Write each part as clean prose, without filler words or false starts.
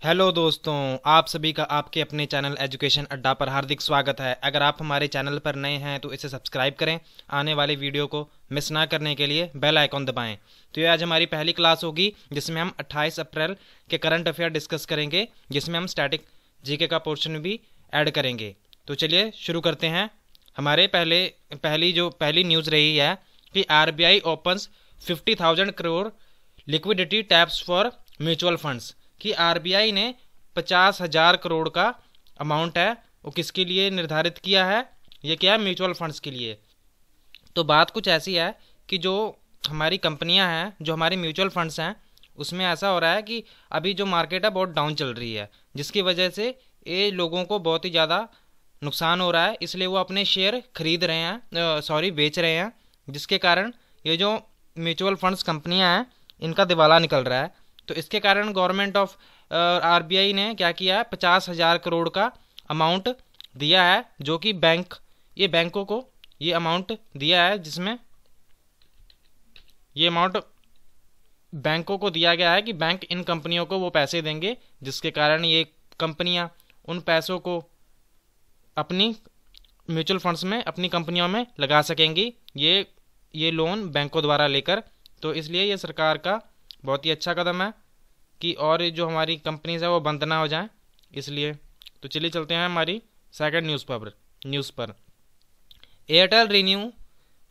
Hello दोस्तों, आप सभी का आपके अपने चैनल एजुकेशन अड्डा पर हार्दिक स्वागत है। अगर आप हमारे चैनल पर नए हैं तो इसे सब्सक्राइब करें। आने वाली वीडियो को मिस ना करने के लिए बेल आइकॉन दबाएं। तो ये आज हमारी पहली क्लास होगी जिसमें हम 28 अप्रैल के करंट अफेयर डिस्कस करेंगे, जिसमें हम स्टैटिक जीके का पोर्शन भी ऐड करेंगे। तो चलिए शुरू करते हैं। हमारे पहली न्यूज़ रही है कि RBI opens 50,000 crore liquidity taps for mutual funds. कि आरबीआई ने 50,000 करोड़ का अमाउंट है वो किसके लिए निर्धारित किया है? ये क्या है? म्यूचुअल फंड्स के लिए। तो बात कुछ ऐसी है कि जो हमारी कंपनियां हैं, जो हमारी म्यूचुअल फंड्स हैं, उसमें ऐसा हो रहा है कि अभी जो मार्केट है बहुत डाउन चल रही है, जिसकी वजह से ये लोगों को बहुत ही ज़्यादा नुकसान हो रहा है। इसलिए वो अपने शेयर खरीद रहे हैं, बेच रहे हैं, जिसके कारण ये जो म्यूचुअल फंड्स कंपनियां हैं इनका दिवाला निकल रहा है। तो इसके कारण गवर्नमेंट ऑफ आरबीआई ने क्या किया है, 50,000 करोड़ का अमाउंट दिया है, जो कि बैंकों को ये अमाउंट दिया है, जिसमें ये अमाउंट बैंकों को दिया गया है कि बैंक इन कंपनियों को वो पैसे देंगे, जिसके कारण ये कंपनियां उन पैसों को अपनी म्यूचुअल फंड्स में, अपनी कंपनियों में लगा सकेंगी, ये लोन बैंकों द्वारा लेकर। तो इसलिए ये सरकार का बहुत ही अच्छा कदम है कि और जो हमारी कंपनीज है वो बंद ना हो जाएं। इसलिए तो चलिए चलते हैं हमारी सेकंड न्यूज़ पर। Airtel renew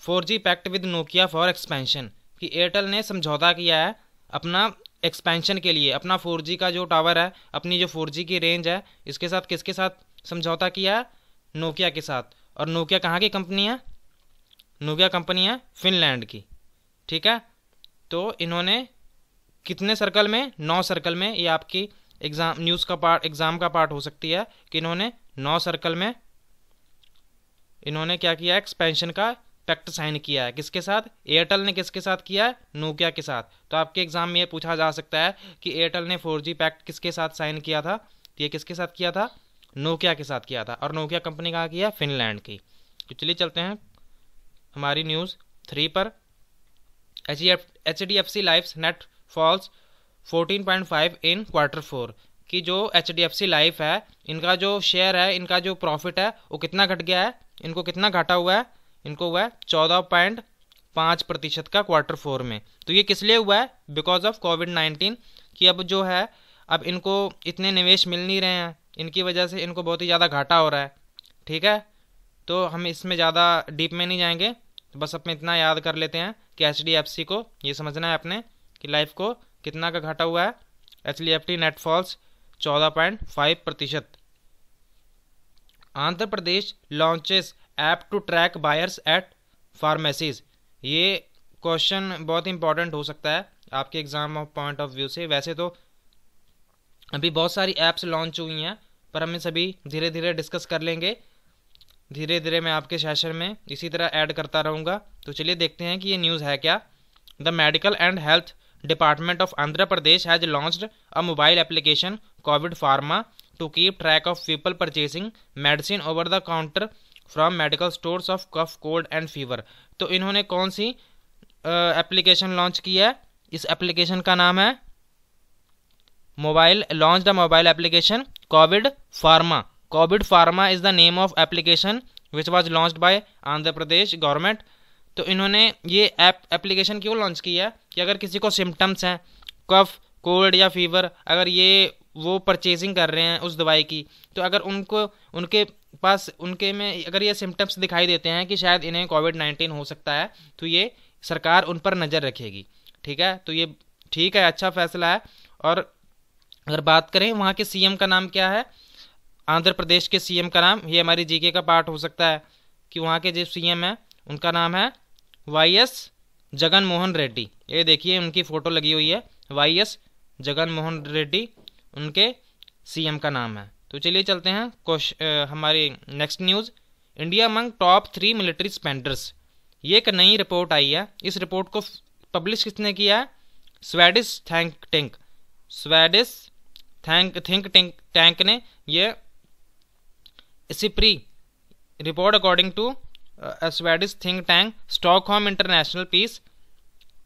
4G pact with Nokia for expansion. कि एयरटेल ने समझौता किया है अपना एक्सपेंशन के लिए, अपना 4G का जो टावर है, अपनी जो 4G की रेंज है, इसके साथ किसके साथ समझौता किया है? नोकिया के साथ। और नोकिया कहाँ की कंपनी है? नोकिया कंपनी है फिनलैंड की। ठीक है, तो इन्होंने कितने सर्कल में? 9 सर्कल में। ये आपकी एग्जाम का पार्ट हो सकती है कि इन्होंने 9 सर्कल में इन्होंने क्या किया? एक्सपेंशन का पैक्ट साइन किया है। किसके साथ? एयरटेल ने किसके साथ किया है? नोकिया के साथ। तो आपके एग्जाम में ये पूछा जा सकता है कि एयरटेल ने 4G पैक्ट किसके साथ साइन किया था? तो ये किसके साथ किया था? नोकिया के साथ किया था। और नोकिया कंपनी कहाँ की है? फिनलैंड की। तो चलिए चलते हैं हमारी न्यूज़ 3 पर। HDFC लाइफ नेट फॉल्स 14.5 इन Q4। कि जो HDFC लाइफ है, इनका जो शेयर है, इनका जो प्रॉफिट है वो कितना घट गया है? इनको कितना घाटा हुआ है? इनको हुआ है 14.5% का Q4 में। तो ये किस लिए हुआ है? बिकॉज ऑफ कोविड-19। कि अब जो है, अब इनको इतने निवेश मिल नहीं रहे हैं, इनकी वजह से इनको बहुत ही ज़्यादा घाटा हो रहा है। ठीक है, तो हम इसमें ज़्यादा डीप में नहीं जाएंगे, तो बस अपने इतना याद कर लेते हैं कि HDFC को ये समझना है अपने कि लाइफ को कितना का घाटा हुआ है। HDFC net falls 14.5%। Andhra Pradesh launches app to track buyers at pharmacies. ये क्वेश्चन बहुत इंपॉर्टेंट हो सकता है आपके exam of point of view से। वैसे तो अभी बहुत सारी ऐप्स लॉन्च हुई हैं, पर हम सभी धीरे धीरे डिस्कस कर लेंगे। धीरे धीरे मैं आपके सेशन में इसी तरह ऐड करता रहूँगा। तो चलिए देखते हैं कि ये न्यूज़ है क्या। The medical and health department of Andhra Pradesh has launched a mobile application Covid Pharma to keep track of people purchasing medicine over the counter from medical stores of cough, cold and fever. तो इन्होंने कौन सी application launch की है? इस application का नाम है launch the mobile application Covid pharma. Covid pharma is the name of application which was launched by Andhra Pradesh government. तो इन्होंने ये एप्लीकेशन क्यों लॉन्च की है कि अगर किसी को सिम्टम्स हैं, कफ, कोल्ड या फीवर, अगर वो परचेजिंग कर रहे हैं उस दवाई की, तो अगर उनके में अगर ये सिम्टम्स दिखाई देते हैं कि शायद इन्हें कोविड-19 हो सकता है, तो ये सरकार उन पर नज़र रखेगी। ठीक है, तो ये ठीक है, अच्छा फैसला है। और अगर बात करें वहाँ के सीएम का नाम क्या है? आंध्र प्रदेश के सीएम का नाम, ये हमारी जीके का पार्ट हो सकता है कि वहाँ के जो सीएम है उनका नाम है YS जगन मोहन रेड्डी। ये देखिए उनकी फ़ोटो लगी हुई है, YS जगन मोहन रेड्डी उनके सीएम का नाम है। तो चलिए चलते हैं हमारी next news. India among top 3 military spenders. ये एक नई रिपोर्ट आई है। इस रिपोर्ट को पब्लिश किसने किया है? स्वेडिश थिंक टैंक ने ये SIPRI report according to Swedish think tank Stockholm International Peace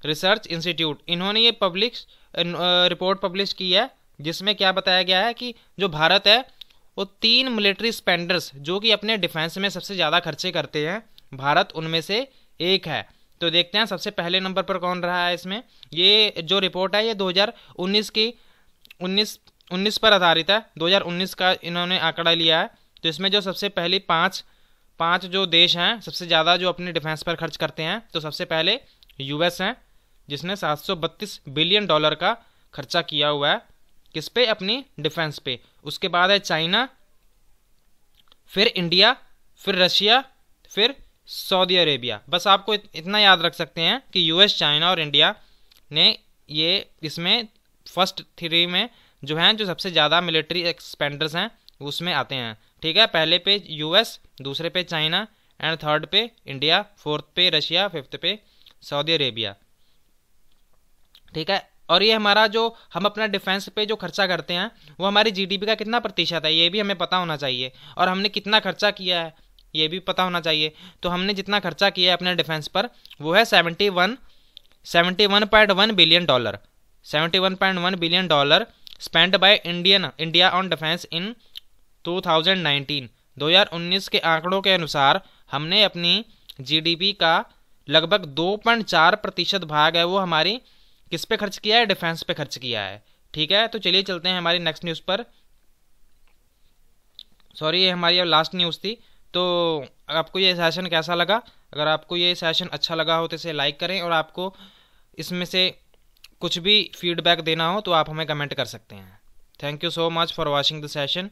Research Institute. इन्होंने ये रिपोर्ट पब्लिश की है जिसमें क्या बताया गया है कि जो भारत है वो 3 मिलिट्री स्पेंडर्स जो कि अपने डिफेंस में सबसे ज़्यादा खर्चे करते हैं, भारत उनमें से एक है। तो देखते हैं सबसे पहले नंबर पर कौन रहा है इसमें। ये जो रिपोर्ट है ये 2019 की 19 पर आधारित है, 2019 का इन्होंने आंकड़ा लिया है। तो इसमें जो सबसे पहली पाँच जो देश हैं सबसे ज़्यादा जो अपने डिफेंस पर खर्च करते हैं, तो सबसे पहले यूएस हैं जिसने 732 बिलियन डॉलर का खर्चा किया हुआ है किस पे, अपनी डिफेंस पे। उसके बाद है चाइना, फिर इंडिया, फिर रशिया, फिर सऊदी अरेबिया। बस आपको इतना याद रख सकते हैं कि यूएस, चाइना और इंडिया ने ये इसमें फर्स्ट 3 में जो हैं जो सबसे ज़्यादा मिलिट्री एक्सपेंडर्स हैं उसमें आते हैं। ठीक है, पहले पे यूएस, दूसरे पे चाइना एंड थर्ड पे इंडिया, फोर्थ पे रशिया, फिफ्थ पे सऊदी अरेबिया। ठीक है, और ये हमारा जो हम अपना डिफेंस पे जो खर्चा करते हैं वो हमारी जीडीपी का कितना प्रतिशत है ये भी हमें पता होना चाहिए, और हमने कितना खर्चा किया है ये भी पता होना चाहिए। तो हमने जितना खर्चा किया है अपने डिफेंस पर वो है 71.1 billion dollar, 71.1 billion dollar spend by India on defence in 2019 के आंकड़ों के अनुसार हमने अपनी जीडीपी का लगभग 2.4% भाग है वो हमारी किस पे खर्च किया है, डिफेंस पे खर्च किया है। ठीक है, तो चलिए चलते हैं हमारी नेक्स्ट न्यूज़ पर। सॉरी, ये हमारी अब लास्ट न्यूज़ थी। तो आपको ये सेशन कैसा लगा? अगर आपको ये सेशन अच्छा लगा हो तो इसे लाइक करें, और आपको इसमें से कुछ भी फीडबैक देना हो तो आप हमें कमेंट कर सकते हैं। Thank you so much for watching the session.